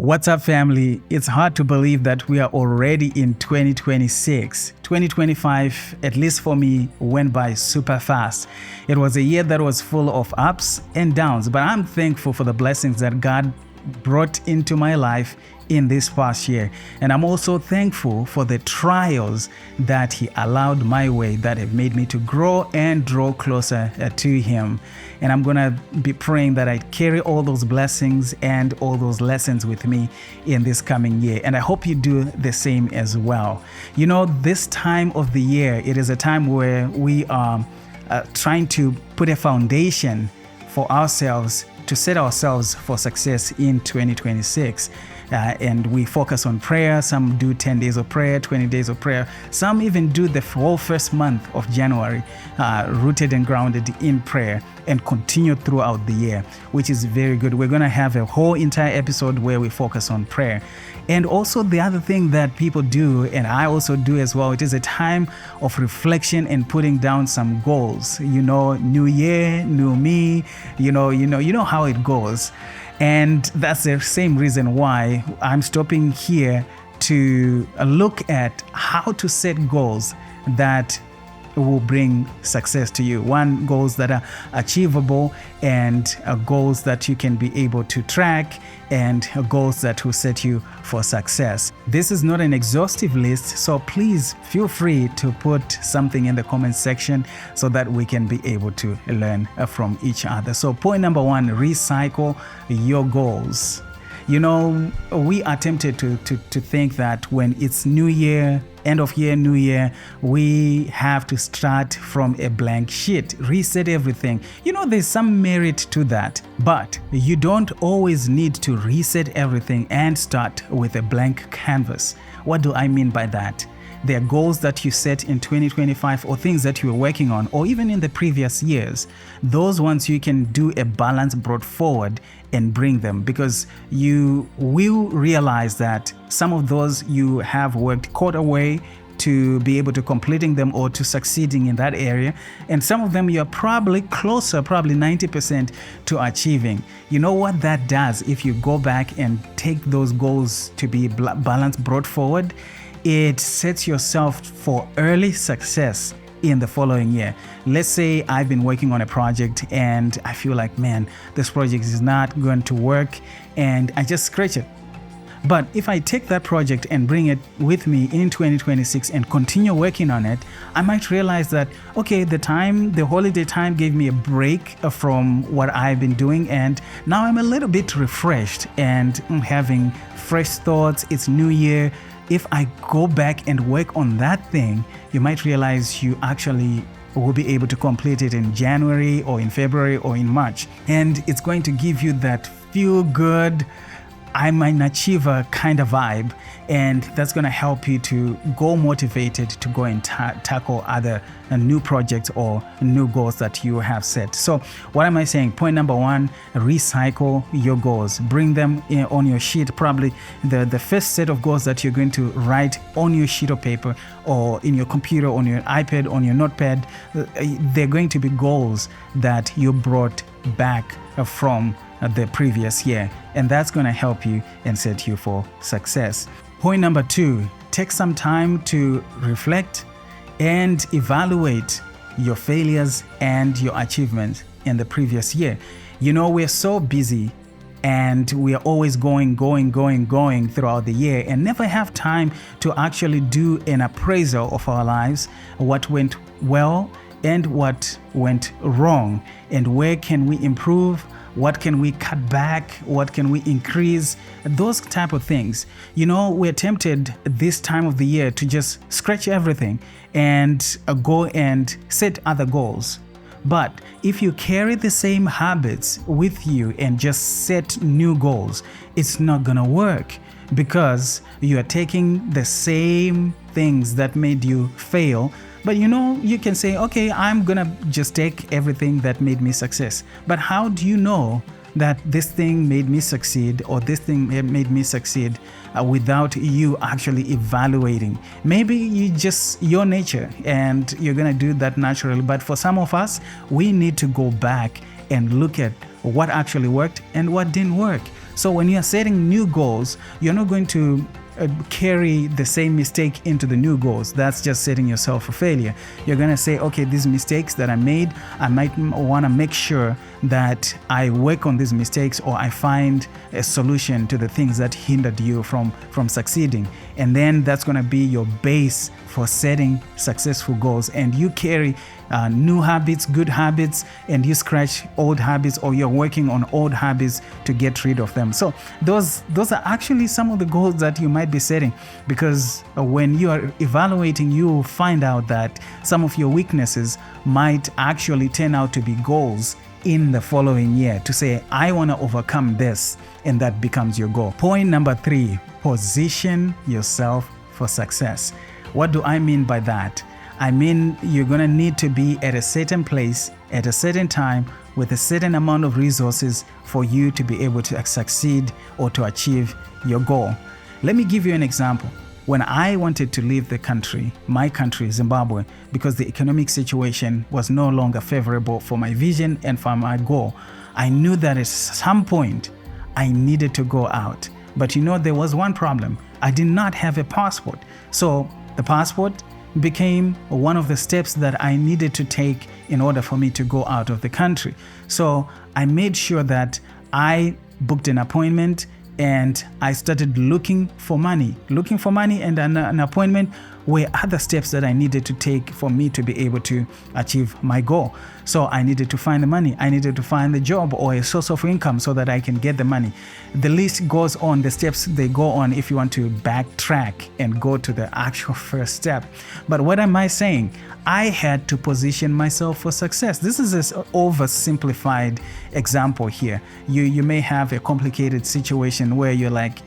What's up, family? It's hard to believe that we are already in 2026. 2025, at least for me, went by super fast. It was a year that was full of ups and downs, but I'm thankful for the blessings that God brought into my life in this past year. And I'm also thankful for the trials that He allowed my way that have made me to grow and draw closer to Him. And I'm going to be praying that I carry all those blessings and all those lessons with me in this coming year. And I hope you do the same as well. You know, this time of the year, it is a time where we are trying to put a foundation for ourselves to set ourselves for success in 2026. And we focus on prayer. Some do 10 days of prayer, 20 days of prayer. Some even do the whole first month of January, rooted and grounded in prayer, and continue throughout the year, which is very good. We're going to have a whole entire episode where we focus on prayer. And also the other thing that people do, and I also do as well, it is a time of reflection and putting down some goals. You know, new year, new me, you know how it goes. And that's the same reason why I'm stopping here to look at how to set goals that will bring success to you. One, goals that are achievable, and goals that you can be able to track, and goals that will set you for success. This is not an exhaustive list, so please feel free to put something in the comment section so that we can be able to learn from each other. So point number one, recycle your goals. You know, we are tempted to think that when it's new year, end of year, new year, we have to start from a blank sheet, reset everything. You know, there's some merit to that, but you don't always need to reset everything and start with a blank canvas. What do I mean by that? There are goals that you set in 2025 or things that you were working on, or even in the previous years. Those ones you can do a balance brought forward and bring them, because you will realize that some of those you have worked quarter way to be able to completing them or to succeeding in that area. And some of them you're probably closer, probably 90% to achieving. You know what that does if you go back and take those goals to be balance brought forward? It sets yourself for early success in the following year. Let's say I've been working on a project and I feel like, man, this project is not going to work, and I just scratch it. But if I take that project and bring it with me in 2026 and continue working on it, I might realize that, okay, the holiday time gave me a break from what I've been doing, and now I'm a little bit refreshed and I'm having fresh thoughts. It's new year. If I go back and work on that thing, you might realize you actually will be able to complete it in January or in February or in March. And it's going to give you that feel good, I'm an achiever kind of vibe, and that's going to help you to go motivated to go and tackle other new projects or new goals that you have set. So what am I saying? Point number one, recycle your goals. Bring them on your sheet, probably the first set of goals that you're going to write on your sheet of paper or in your computer, on your iPad, on your notepad. They're going to be goals that you brought back from the previous year, and that's going to help you and set you for success. Point number two, take some time to reflect and evaluate your failures and your achievements in the previous year. You know, we're so busy and we are always going throughout the year and never have time to actually do an appraisal of our lives, what went well and what went wrong, and where can we improve, what can we cut back, what can we increase, those type of things. You know, we're tempted this time of the year to just scratch everything and go and set other goals. But if you carry the same habits with you and just set new goals, it's not gonna work, because you are taking the same things that made you fail. But you know, you can say, okay, I'm gonna just take everything that made me success. But how do you know that this thing made me succeed or this thing made me succeed without you actually evaluating? Maybe your nature and you're gonna do that naturally. But for some of us, we need to go back and look at what actually worked and what didn't work. So when you are setting new goals, you're not going to carry the same mistake into the new goals. That's just setting yourself for failure. You're going to say, okay, these mistakes that I made, I might want to make sure that I work on these mistakes, or I find a solution to the things that hindered you from succeeding. And then that's going to be your base for setting successful goals. And you carry new habits, good habits, and you scratch old habits, or you're working on old habits to get rid of them. So those are actually some of the goals that you might be setting, because when you are evaluating, you will find out that some of your weaknesses might actually turn out to be goals in the following year, to say, I want to overcome this, and that becomes your goal. Point number 3, position yourself for success. What do I mean by that? I mean, you're going to need to be at a certain place at a certain time with a certain amount of resources for you to be able to succeed or to achieve your goal. Let me give you an example. When I wanted to leave the country, my country, Zimbabwe, because the economic situation was no longer favorable for my vision and for my goal, I knew that at some point I needed to go out. But there was one problem. I did not have a passport. So the passport became one of the steps that I needed to take in order for me to go out of the country. So I made sure that I booked an appointment, and I started looking for money, and an appointment were other steps that I needed to take for me to be able to achieve my goal. So I needed to find the money. I needed to find the job or a source of income so that I can get the money. The list goes on, the steps they go on if you want to backtrack and go to the actual first step. But what am I saying? I had to position myself for success. This is an oversimplified example here. You may have a complicated situation where you're like,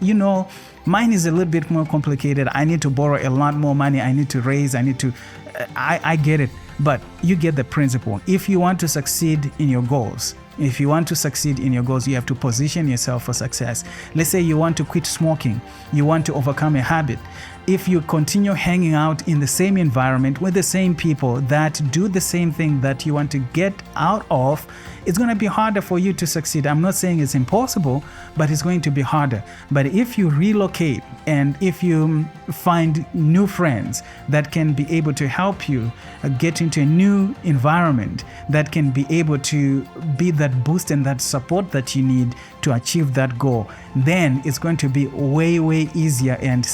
mine is a little bit more complicated. I need to borrow a lot more money. I need to raise. I get it. But you get the principle. If you want to succeed in your goals, you have to position yourself for success. Let's say you want to quit smoking. You want to overcome a habit. If you continue hanging out in the same environment with the same people that do the same thing that you want to get out of, it's going to be harder for you to succeed. I'm not saying it's impossible, but it's going to be harder. But if you relocate and if you find new friends that can be able to help you get into a new environment, that can be able to be that boost and that support that you need to achieve that goal, then it's going to be way, way easier and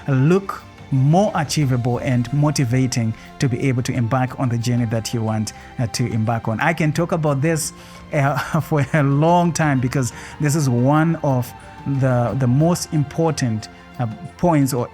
look more achievable and motivating to be able to embark on the journey that you want to embark on. I can talk about this for a long time, because this is one of the most important points or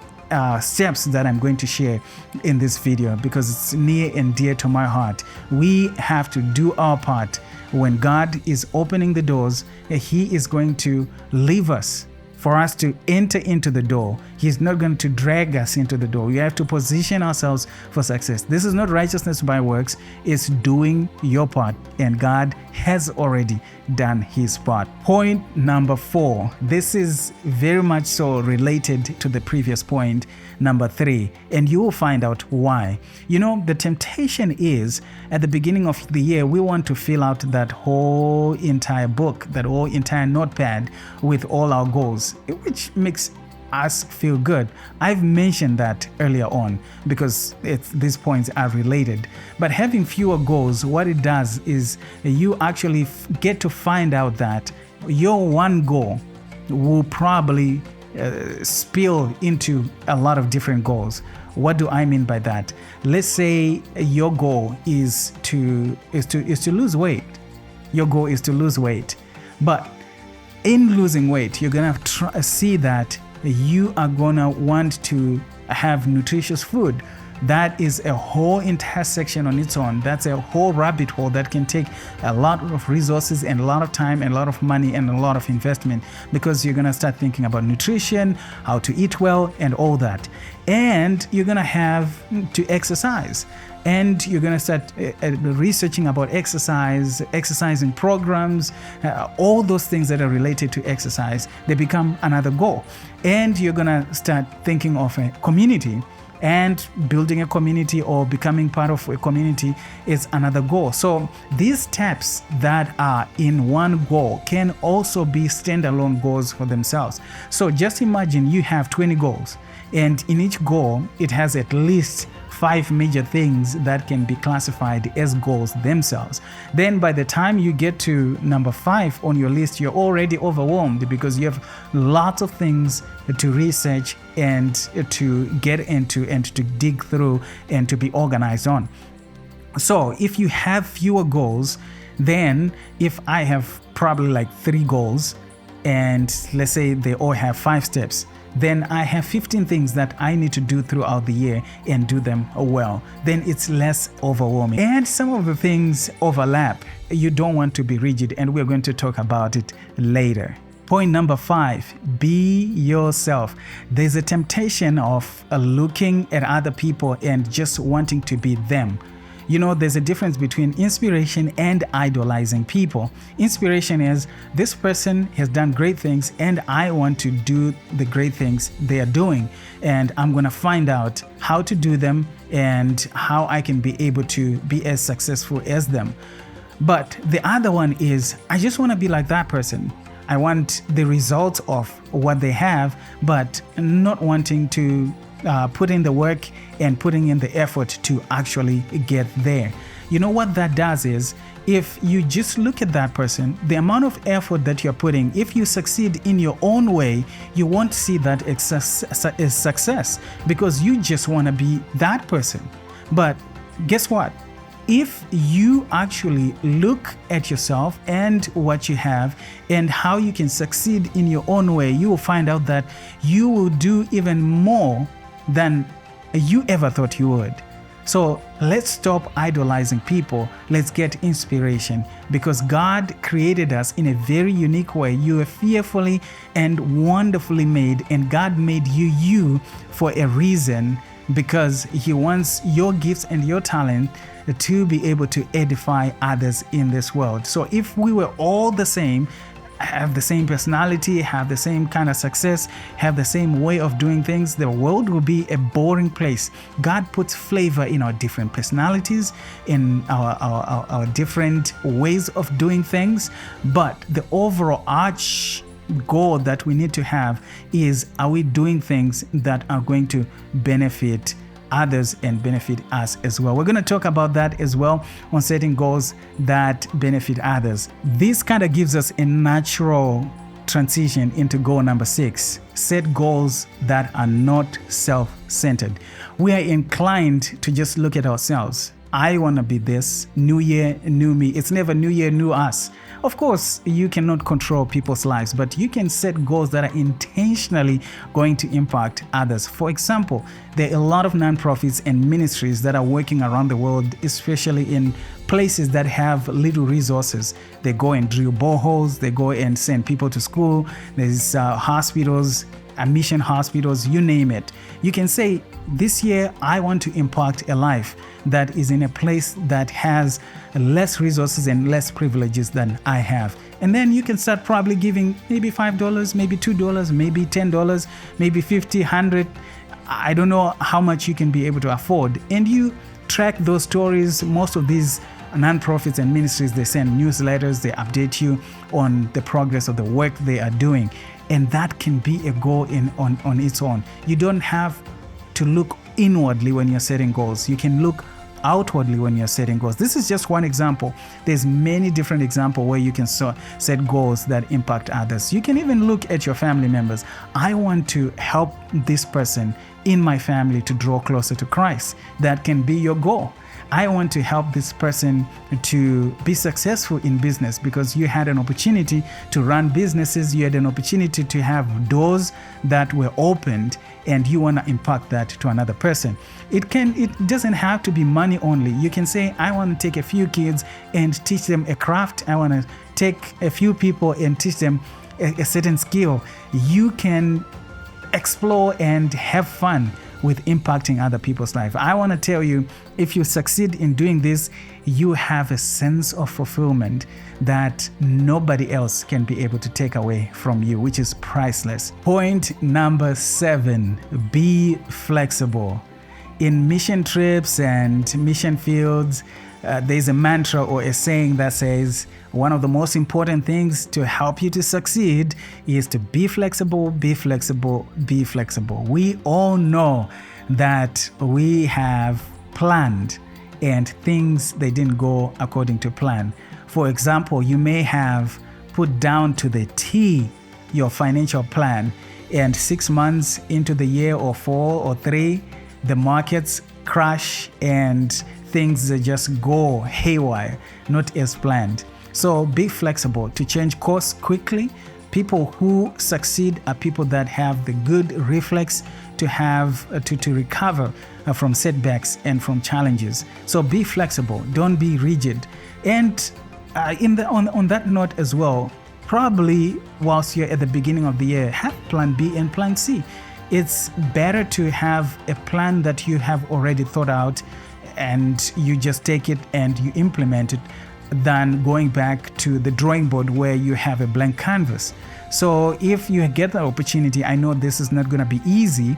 steps that I'm going to share in this video, because it's near and dear to my heart. We have to do our part. When God is opening the doors, He is going to leave us for us to enter into the door. He's not going to drag us into the door. We have to position ourselves for success. This is not righteousness by works. It's doing your part, and God has already done His part. Point number 4. This is very much so related to the previous point, number 3, and you will find out why. The temptation is, at the beginning of the year, we want to fill out that whole entire book, that whole entire notepad with all our goals, which makes us feel good. I've mentioned that earlier on because these points are related. But having fewer goals, what it does is you actually get to find out that your one goal will probably spill into a lot of different goals. What do I mean by that? Let's say your goal is to lose weight. Your goal is to lose weight, but in losing weight, you're gonna see that you are gonna want to have nutritious food. That is a whole intersection on its own. That's a whole rabbit hole that can take a lot of resources and a lot of time and a lot of money and a lot of investment, because you're gonna start thinking about nutrition, how to eat well, and all that. And you're gonna have to exercise. And you're going to start researching about exercising programs, all those things that are related to exercise. They become another goal. And you're going to start thinking of a community And building a community or becoming part of a community is another goal. So these steps that are in one goal can also be standalone goals for themselves. So just imagine you have 20 goals, and in each goal, it has at least 5 major things that can be classified as goals themselves. Then by the time you get to number 5 on your list, you're already overwhelmed because you have lots of things to research and to get into and to dig through and to be organized on. So if you have fewer goals, then if I have probably like 3 goals, and let's say they all have 5 steps, then I have 15 things that I need to do throughout the year and do them well. Then it's less overwhelming. And some of the things overlap. You don't want to be rigid, and we're going to talk about it later. Point number 5, be yourself. There's a temptation of looking at other people and just wanting to be them. You know, there's a difference between inspiration and idolizing people. Inspiration is, this person has done great things and I want to do the great things they are doing. And I'm going to find out how to do them and how I can be able to be as successful as them. But the other one is, I just want to be like that person. I want the results of what they have, but not wanting to put in the work and putting in the effort to actually get there. You know what that does is, if you just look at that person, the amount of effort that you're putting, if you succeed in your own way, you won't see that as success because you just want to be that person. But guess what? If you actually look at yourself and what you have and how you can succeed in your own way, you will find out that you will do even more than you ever thought you would. So let's stop idolizing people. Let's get inspiration, because God created us in a very unique way. You are fearfully and wonderfully made, and God made you for a reason, because He wants your gifts and your talent to be able to edify others in this world. So if we were all the same, have the same personality, have the same kind of success, have the same way of doing things, the world will be a boring place. God puts flavor in our different personalities, in our different ways of doing things. But the overall goal that we need to have is, are we doing things that are going to benefit others and benefit us as well? We're going to talk about that as well on setting goals that benefit others. This kind of gives us a natural transition into goal number 6. Set goals that are not self-centered. We are inclined to just look at ourselves. I want to be this. New year, new me. It's never new year, new us. Of course, you cannot control people's lives, but you can set goals that are intentionally going to impact others. For example, there are a lot of nonprofits and ministries that are working around the world, especially in places that have little resources. They go and drill boreholes, they go and send people to school, there's hospitals, mission hospitals, you name it. You can say, this year I want to impact a life that is in a place that has less resources and less privileges than I have. And then you can start probably giving maybe $5, maybe $2, maybe $10, maybe $50, $100. I don't know how much you can be able to afford. And you track those stories. Most of these nonprofits and ministries, they send newsletters, they update you on the progress of the work they are doing. And that can be a goal on its own. You don't have to look inwardly when you're setting goals. You can look outwardly when you're setting goals. This is just one example. There's many different examples where you can set goals that impact others. You can even look at your family members. I want to help this person in my family to draw closer to Christ. That can be your goal. I want to help this person to be successful in business, because you had an opportunity to run businesses, you had an opportunity to have doors that were opened, and you want to impact that to another person. It doesn't have to be money only. You can say, I want to take a few kids and teach them a craft. I want to take a few people and teach them a certain skill. You can explore and have fun with impacting other people's life. I want to tell you, if you succeed in doing this, you have a sense of fulfillment that nobody else can be able to take away from you, which is priceless. Point number 7, be flexible. In mission trips and mission fields, there's a mantra or a saying that says, one of the most important things to help you to succeed is to be flexible, be flexible, be flexible. We all know that we have planned and things, they didn't go according to plan. For example, you may have put down to the T your financial plan, and 6 months into the year or 4 or 3, the markets crash and things just go haywire, not as planned. So be flexible to change course quickly. People who succeed are people that have the good reflex to have to recover from setbacks and from challenges. So be flexible, don't be rigid. And on that note as well, probably whilst you're at the beginning of the year, have plan B and plan C. It's better to have a plan that you have already thought out and you just take it and you implement it than going back to the drawing board where you have a blank canvas. So if you get the opportunity, I know this is not going to be easy,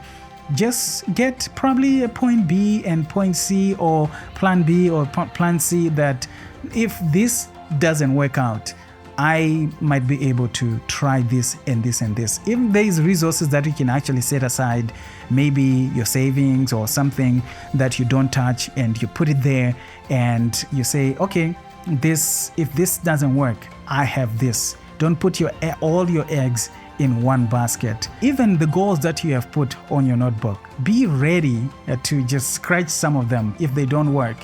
just get probably a point B and point C or plan B or plan C, that if this doesn't work out, I might be able to try this and this and this. If there is resources that you can actually set aside, maybe your savings or something that you don't touch, and you put it there and you say, okay, if this doesn't work, I have this. Don't put all your eggs in one basket. Even the goals that you have put on your notebook, be ready to just scratch some of them if they don't work.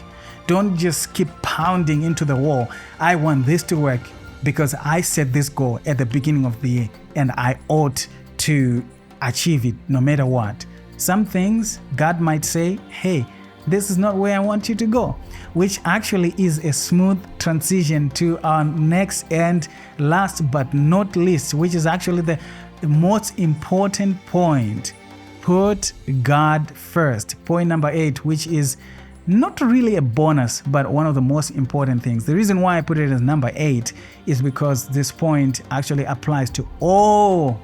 Don't just keep pounding into the wall. I want this to work because I set this goal at the beginning of the year and I ought to achieve it no matter what. Some things God might say, hey, this is not where I want you to go, which actually is a smooth transition to our next and last but not least, which is actually the most important point. Put God first. Point number 8, which is not really a bonus, but one of the most important things. The reason why I put it as number 8 is because this point actually applies to all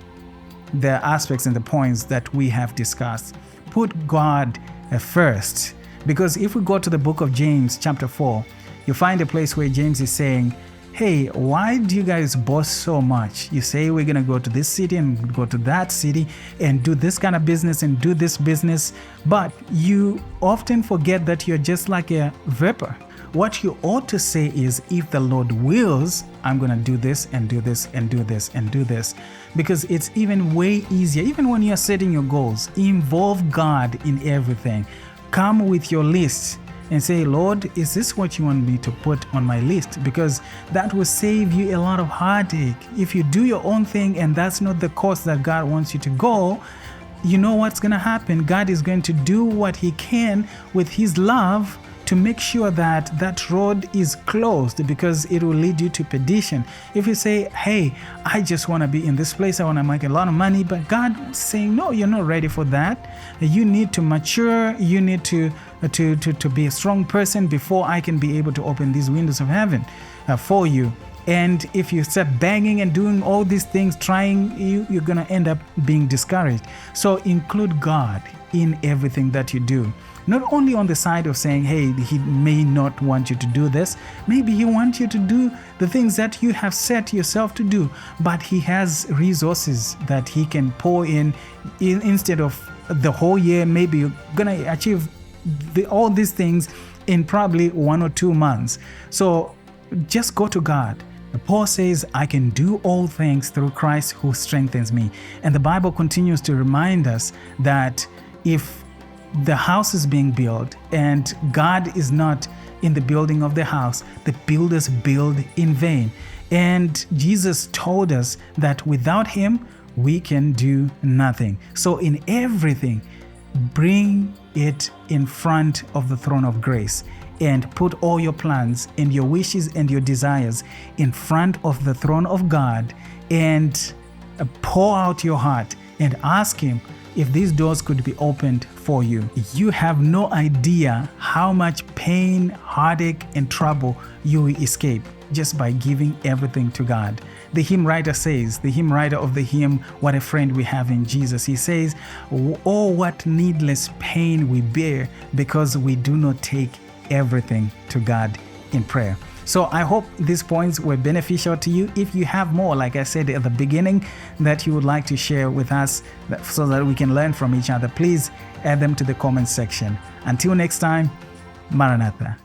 the aspects and the points that we have discussed. Put God first. Because if we go to the book of James chapter 4, you find a place where James is saying, hey, why do you guys boast so much? You say we're going to go to this city and go to that city and do this kind of business and do this business, but you often forget that you're just like a vapor. What you ought to say is, if the Lord wills, I'm going to do this and do this and do this and do this. Because it's even way easier, even when you're setting your goals, involve God in everything. Come with your list and say, Lord, is this what you want me to put on my list? Because that will save you a lot of heartache. If you do your own thing and that's not the course that God wants you to go, you know what's going to happen. God is going to do what he can with his love to make sure that that road is closed, because it will lead you to perdition. If you say, hey, I just want to be in this place, I want to make a lot of money, but God is saying, no, you're not ready for that. You need to mature. You need to be a strong person before I can be able to open these windows of heaven for you. And if you start begging and doing all these things, trying, you're going to end up being discouraged. So include God in everything that you do. Not only on the side of saying, hey, he may not want you to do this. Maybe he wants you to do the things that you have set yourself to do, but he has resources that he can pour in instead of the whole year. Maybe you're going to achieve all these things in probably 1 or 2 months. So just go to God. Paul says, I can do all things through Christ who strengthens me. And the Bible continues to remind us that if the house is being built and God is not in the building of the house, the builders build in vain. And Jesus told us that without him, we can do nothing. So in everything, bring it in front of the throne of grace and put all your plans and your wishes and your desires in front of the throne of God and pour out your heart and ask him if these doors could be opened for you. You have no idea how much pain, heartache, and trouble you will escape just by giving everything to God. The hymn writer says, the hymn writer of the hymn, What a Friend We Have in Jesus, he says, "Oh, what needless pain we bear because we do not take everything to God in prayer." So I hope these points were beneficial to you. If you have more, like I said at the beginning, that you would like to share with us so that we can learn from each other, please add them to the comment section. Until next time, Maranatha.